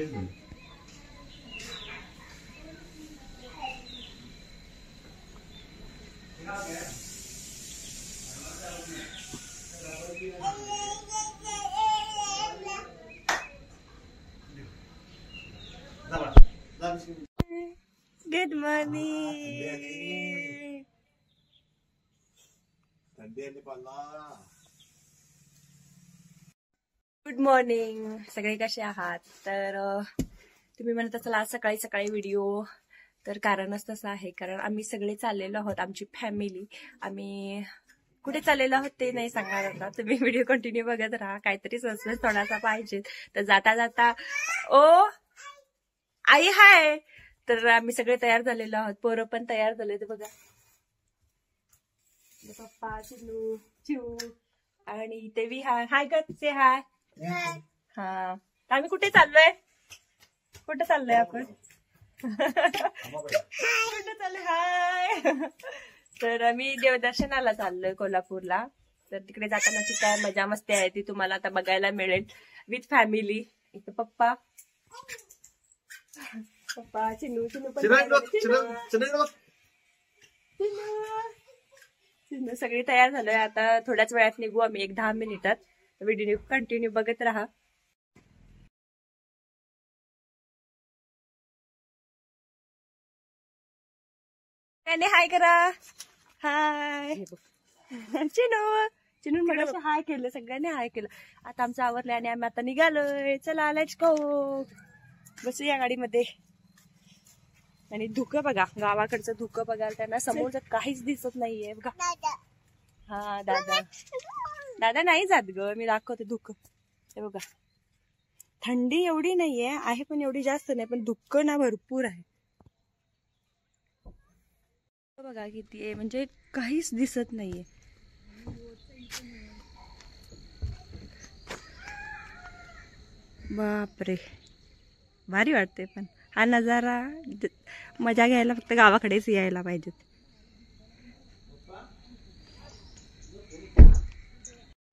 Good morning. Good morning सगळे कसे आहात. तर तुम्ही म्हणत असाल आज सकाळी सकाळी व्हिडिओ, तर कारणच तसं आहे, कारण आम्ही सगळे चाललेलो आहोत, आमची फॅमिली. आम्ही कुठे चाललेलो आहोत ते नाही सांगणार आता, तुम्ही व्हिडिओ कंटिन्यू बघत राहा, काहीतरी सस्पेन्स थोडासा पाहिजे. तर जाता जाता ओ आई हाय, तर आम्ही सगळे तयार झालेलो आहोत, पोरं पण तयार झाले. ते बघा पप्पा, चिनू, चिऊ आणि इथे बी हाय. हाय कर, से हाय. हा, आम्ही कुठे चाललोय, कुठे चाललोय आपण, कुठे चाललोय, हाय. तर आम्ही देवदर्शनाला चाललोय कोल्हापूरला. तर तिकडे जाताना ती काय मजा मस्ती आहे ती तुम्हाला आता बघायला मिळेल विथ फॅमिली. इथं पप्पा पप्पा, चिनू, चिनू पण चिनू सगळी तयार झालोय. आता थोड्याच वेळात निघू आम्ही, 1-10 मिनिटात. व्हिडिओ कंटिन्यू बघत राहा. त्याने हाय करा, हाय. चिनू, चिनू मग हाय केलं, सगळ्यांनी हाय केलं. आता आमचं आवरलंय आणि आम्ही आता निघालोय. चला लेट्स गो, बसू या गाडीमध्ये. आणि धुकं बघा, गावाकडचं धुकं बघायला त्यांना समोरचं काहीच दिसत नाहीये बघा. हा दादा, दादा नाही जात ग, मी दाखवते धुकं. हे बघा, थंडी एवढी नाहीये आहे, पण एवढी जास्त नाही, पण धुकं ना भरपूर आहे बघा किती आहे, म्हणजे काहीच दिसत नाहीये. बापरे, भारी वाटते. पण हा नजारा मजा घ्यायला फक्त गावाकडेच यायला पाहिजेत.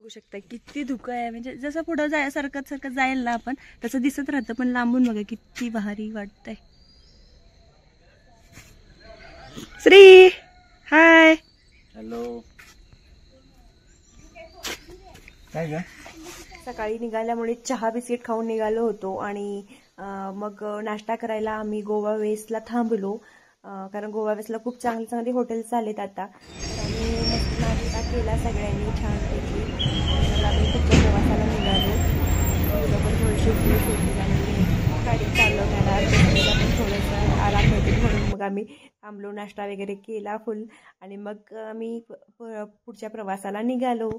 बघू शकता किती धुकं आहे, म्हणजे जसं पुढं सरकत सरकत जाईल ना आपण तसं दिसत राहतं, पण लांबून बघा किती भारी वाटतंय. श्री हाय, हॅलो. काय ग, सकाळी निघाल्यामुळे चहा बिस्किट खाऊन निघालो होतो आणि मग नाश्ता करायला आम्ही गोवा वेस्टला थांबलो, कारण गोवा वेस्टला खूप चांगली चांगली हॉटेल्स आलेत आता. आणि मस्त नाश्ता केला सगळ्यांनी छानपैकी. आम्ही पुढच्या प्रवासाला निघालो. मुलं पण थोडीशी फ्रेश होती आणि गाडी चालवण्याला पण थोडंसं आराम भेटेल म्हणून मग आम्ही थांबलो, नाश्ता वगैरे केला फुल, आणि मग आम्ही पुढच्या प्रवासाला निघालो.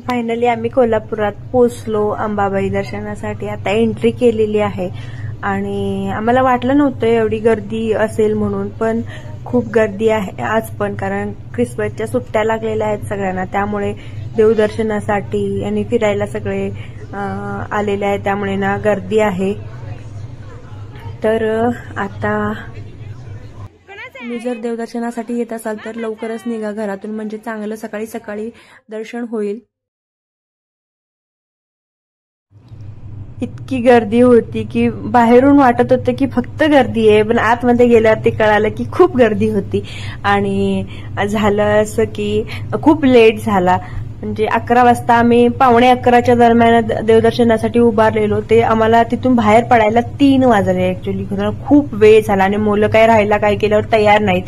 फायनली आम्ही कोल्हापुरात पोचलो अंबाबाई दर्शनासाठी. आता एंट्री केलेली आहे आणि आम्हाला वाटलं नव्हतं एवढी गर्दी असेल म्हणून, पण खूप गर्दी आहे आज पण, कारण ख्रिसमसच्या सुट्ट्या लागलेल्या आहेत सगळ्यांना, त्यामुळे देवदर्शनासाठी आणि फिरायला सगळे आलेले आहेत, त्यामुळे ना गर्दी आहे. तर आता तुम्ही जर देवदर्शनासाठी येत असाल तर लवकरच निघा घरातून, म्हणजे चांगलं सकाळी सकाळी दर्शन होईल. इतकी गर्दी होती की बाहेरून वाटत होतं की फक्त गर्दी आहे, पण आतमध्ये गेल्यावर ते कळालं की खूप गर्दी होती. आणि झालं असं की खूप लेट झाला. म्हणजे 11 वाजता आम्ही 11:45 दरम्यान देवदर्शनासाठी उभारलेलो. ते आम्हाला तिथून बाहेर पडायला 3 वाजले. ऍक्च्युली खूप वेळ झाला आणि मुलं काय राहायला काय केल्यावर तयार नाहीत.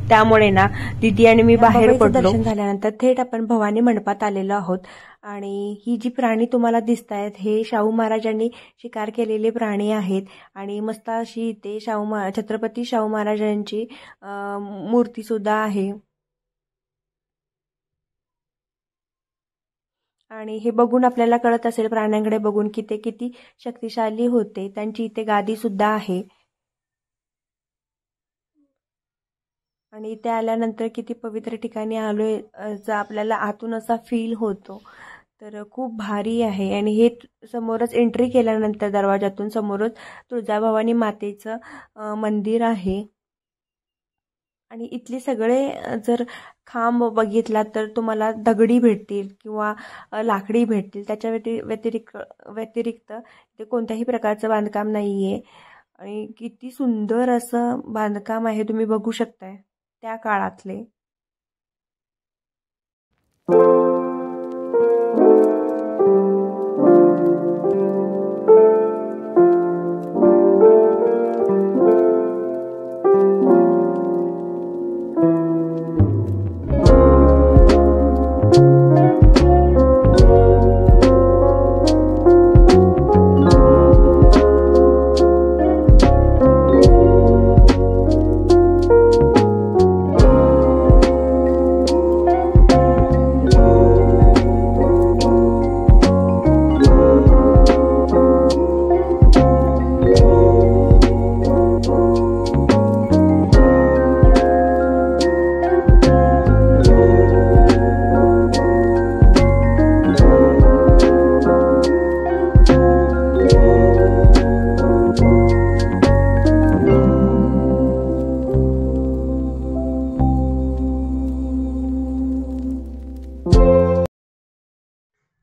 त्यामुळे ना दीदी आणि मी बाहेर पडलो. दर्शन झाल्यानंतर थेट आपण भवानी मंडपात आलेलो आहोत. आणि ही जी प्राणी तुम्हाला दिसत आहेत हे शाहू महाराजांनी शिकार केलेले प्राणी आहेत. आणि मस्त अशी इथे छत्रपती शाहू महाराजांची मूर्ती सुद्धा आहे. आणि हे बघून आपल्याला कळत असेल प्राण्यांकडे बघून की ते किती शक्तिशाली होते. त्यांची इथे गादी सुद्धा आहे. आणि इथे आल्यानंतर किती पवित्र ठिकाणी आलोय आपल्याला आतून असा फील होतो. तर खूप भारी आहे. आणि हे समोरच एंट्री केल्यानंतर दरवाजातून समोरच तुळजाभवानी मातेचं मंदिर आहे. आणि इथले सगळे जर खांब बघितला तर तुम्हाला दगडी भेटतील किंवा लाकडी भेटतील. त्याच्या व्यतिरिक्त ते कोणत्याही प्रकारचं बांधकाम नाहीये. आणि किती सुंदर असं बांधकाम आहे, तुम्ही बघू शकताय त्या काळातले.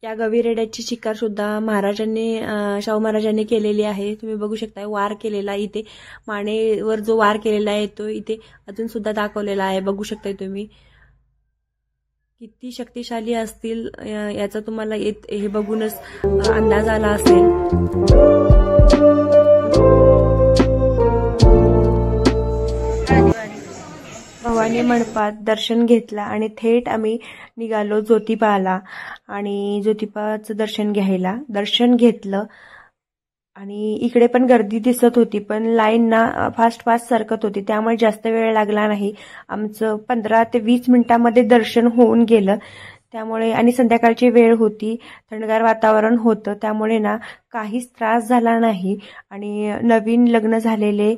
या गविरेड्याची शिकार सुद्धा शाहू महाराजांनी केलेली आहे. तुम्ही बघू शकता वार केलेला इथे मानेवर जो वार केलेला आहे तो इथे अजून सुद्धा दाखवलेला आहे. बघू शकताय तुम्ही किती शक्तिशाली असतील याचा तुम्हाला हे बघूनच अंदाज आला असेल. भवानी मंडपात दर्शन घेतला आणि थेट आम्ही निघालो ज्योतिबाला. आणि ज्योतिबाचं दर्शन घेतलं. आणि इकडे पण गर्दी दिसत होती, पण लाईन ना फास्ट सरकत होती, त्यामुळे जास्त वेळ लागला नाही. आमचं 15 ते 20 मिनिटांमध्ये दर्शन होऊन गेलं. त्यामुळे आणि संध्याकाळची वेळ होती, थंडगार वातावरण होतं, त्यामुळे ना काहीच त्रास झाला नाही. आणि नवीन लग्न झालेले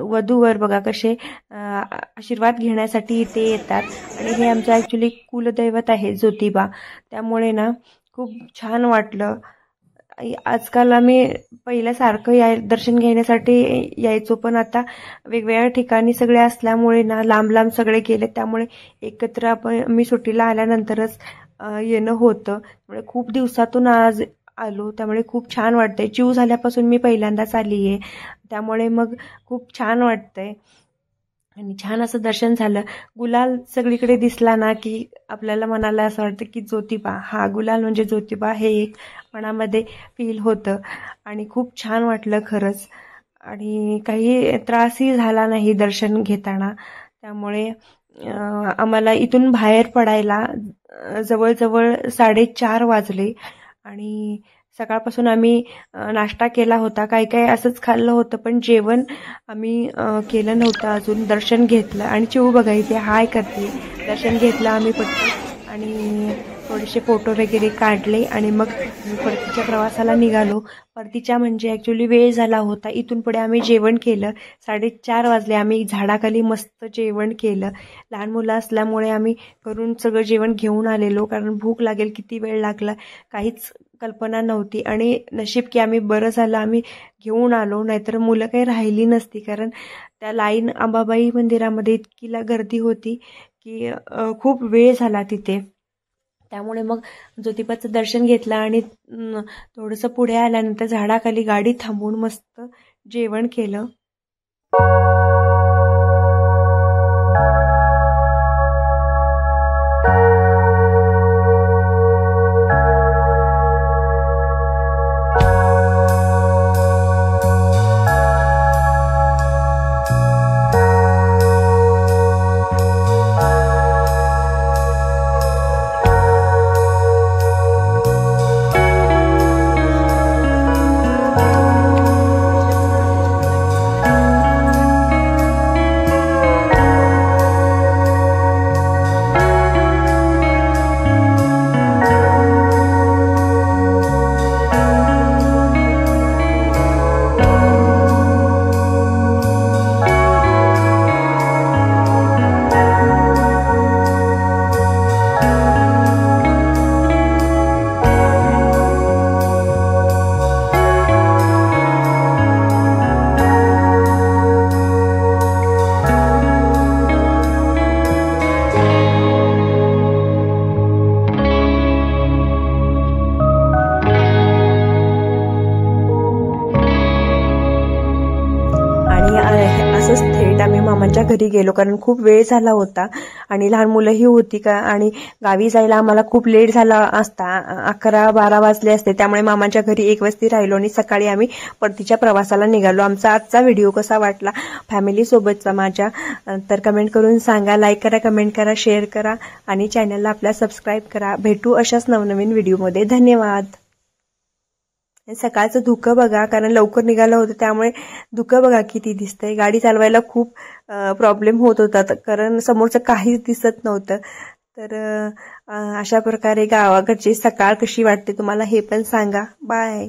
वधूवर बघा कसे आशीर्वाद घेण्यासाठी इथे येतात. आणि हे आमचं ऍक्च्युली कुलदैवत आहे ज्योतिबा, त्यामुळे ना खूप छान वाटलं. आजकाल आम्ही पहिल्यासारखं दर्शन घेण्यासाठी यायचो, पण आता वेगवेगळ्या ठिकाणी सगळे असल्यामुळे ना लांब सगळे गेले, त्यामुळे एकत्र मी सुट्टीला आल्यानंतरच येणं होतं. त्यामुळे खूप दिवसातून आज आलो, त्यामुळे खूप छान वाटतंय. चिव झाल्यापासून मी पहिल्यांदाच आली आहे, त्यामुळे मग खूप छान वाटतंय. आणि छान असं दर्शन झालं. गुलाल सगळीकडे दिसला ना की आपल्याला मनाला असं वाटतं की ज्योतिबा, हा गुलाल म्हणजे ज्योतिबा, हे एक मनामध्ये फील होतं. आणि खूप छान वाटलं खरंच. आणि काही त्रासही झाला नाही दर्शन घेताना. त्यामुळे आम्हाला इथून बाहेर पडायला जवळजवळ 4:30 वाजले. आणि सकाळपासून आम्ही नाश्ता केला होता, काही असंच खाल्लं होतं, पण जेवण आम्ही केलं नव्हतं अजून. दर्शन घेतलं आणि चिऊ बघा इथे हाय करते. दर्शन घेतलं आम्ही पटकन आणि थोडेसे फोटो वगैरे काढले. आणि मग परतीच्या प्रवासाला निघालो. परतीच्या म्हणजे ॲक्च्युली वेळ झाला होता. इथून पुढे आम्ही जेवण केलं. 4:30 वाजले. आम्ही झाडाखाली मस्त जेवण केलं. लहान मुलं असल्यामुळे आम्ही घरून सगळं जेवण घेऊन आलेलो, कारण भूक लागेल किती वेळ लागला काहीच कल्पना नव्हती. आणि नशीब की आम्ही बरं झालं आम्ही घेऊन आलो, नाहीतर मुलं काही राहिली नसती, कारण त्या लाईन अंबाबाई मंदिरामध्ये इतकीला गर्दी होती की खूप वेळ झाला तिथे. त्यामुळे मग ज्योतिबाचं दर्शन घेतलं आणि थोडंसं पुढे आल्यानंतर झाडाखाली गाडी थांबवून मस्त जेवण केलं. असंच थेट आम्ही मामांच्या घरी गेलो, कारण खूप वेळ झाला होता आणि लहान मुलंही होती का, आणि गावी जायला आम्हाला खूप लेट झाला असता, 11-12 वाजले असते. त्यामुळे मामांच्या घरी 1 वस्ती राहिलो आणि सकाळी आम्ही परतीच्या प्रवासाला निघालो. आमचा आजचा व्हिडिओ कसा वाटला फॅमिली सोबतचा माझ्या, तर कमेंट करून सांगा. लाईक करा, कमेंट करा, शेअर करा आणि चॅनलला आपल्या सबस्क्राईब करा. भेटू अशाच नवनवीन व्हिडिओमध्ये. धन्यवाद. सकाळचं धुकं बघा, कारण लवकर निघालं होतं त्यामुळे धुकं बघा किती दिसतंय. गाडी चालवायला खूप प्रॉब्लेम होत होता, कारण समोरचं काहीच दिसत नव्हतं. तर अशा प्रकारे गावाकडची सकाळ कशी वाटते तुम्हाला हे पण सांगा. बाय.